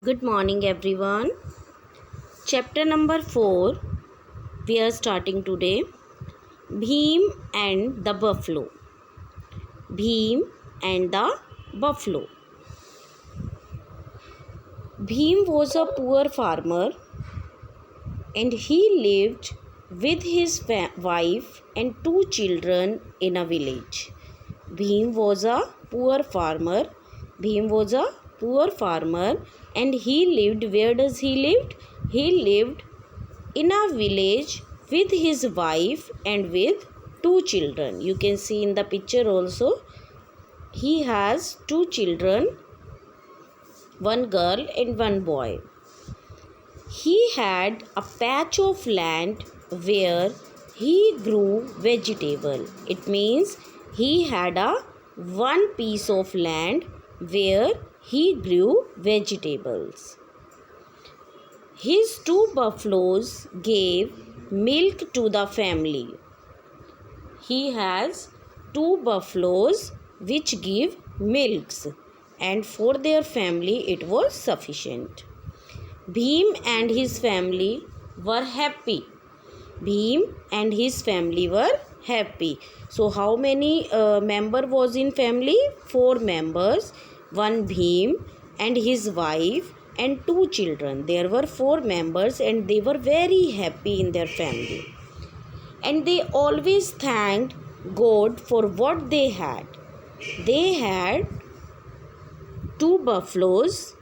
Good morning, everyone. Chapter number 4 we are starting today. Bhim and the Buffalo. Bhim and the Buffalo. Bhim was a poor farmer and he lived with his wife and two children in a village. Bhim was a poor farmer. Bhim was a poor farmer and he lived. Where does he lived? He lived in a village with his wife and with two children. You can see in the picture also. He has two children, one girl and one boy. He had a patch of land where he grew vegetable. It means he had a one piece of land where he grew vegetables. His two buffaloes gave milk to the family. He has two buffaloes which give milks, and for their family it was sufficient. Bhim and his family were happy. Bhim and his family were happy. So how many member was in family? 4 members. One Bhim and his wife and two children. There were 4 members and they were very happy in their family. And they always thanked God for what they had. They had 2 buffaloes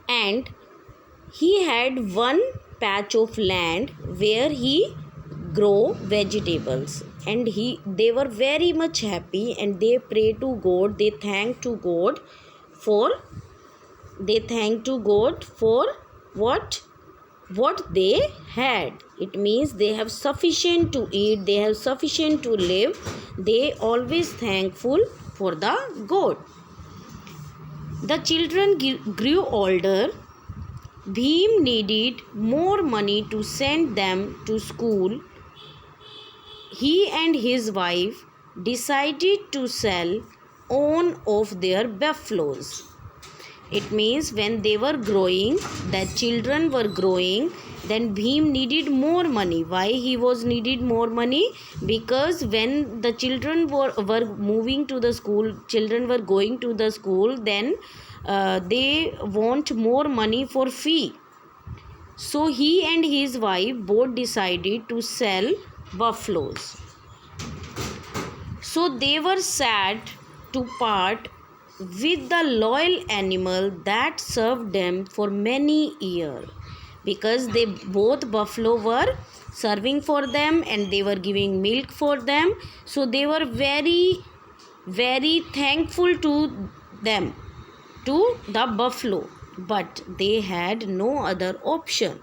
and he had one patch of land where he grow vegetables, and they were very much happy and they pray to God. They thank to God for what they had. It means they have sufficient to eat, they have sufficient to live. They always thankful for the God. The children grew older. Bhim needed more money to send them to school. He and his wife decided to sell one of their buffaloes. It means when they were growing, the children were growing, then Bhim needed more money. Why he was needed more money? Because when the children were moving to the school, children were going to the school, then they want more money for fee. So he and his wife both decided to sell buffaloes. So they were sad to part with the loyal animal that served them for many years, because they both buffalo were serving for them and they were giving milk for them. So they were very thankful to them, to the buffalo, but they had no other option.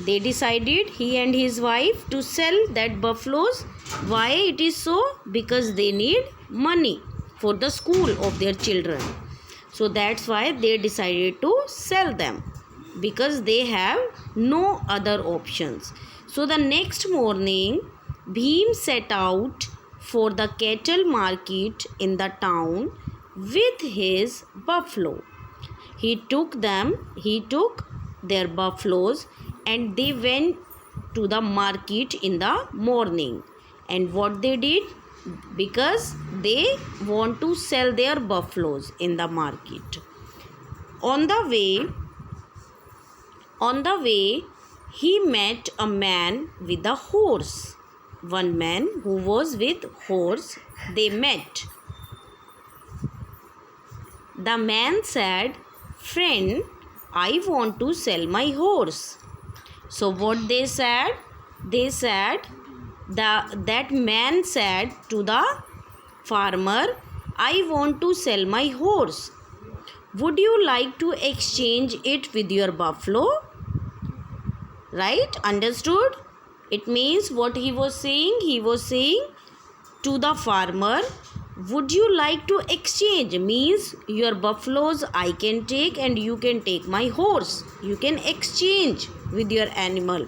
They decided, he and his wife, to sell that buffaloes. Why it is so? Because they need money for the school of their children. So that's why they decided to sell them, because they have no other options. So the next morning, Bhim set out for the cattle market in the town with his buffalo. He took their buffaloes and they went to the market in the morning. And what they did? Because they want to sell their buffaloes in the market. On the way, he met a man with a horse. One man who was with horse, they met. The man said, "Friend, I want to sell my horse." So what they said? They said, that man said to the farmer, "I want to sell my horse. Would you like to exchange it with your buffalo?" Right? Understood? It means what he was saying? He was saying to the farmer, would you like to exchange? Means your buffaloes I can take and you can take my horse. You can exchange with your animal.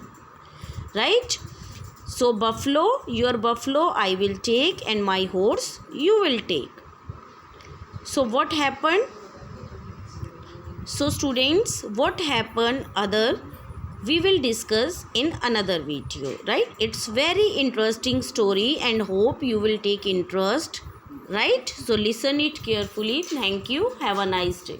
Right? So your buffalo I will take and my horse you will take. So what happened? So students, what happened other we will discuss in another video, right? It's very interesting story and hope you will take interest, right? So listen it carefully. Thank you. Have a nice day.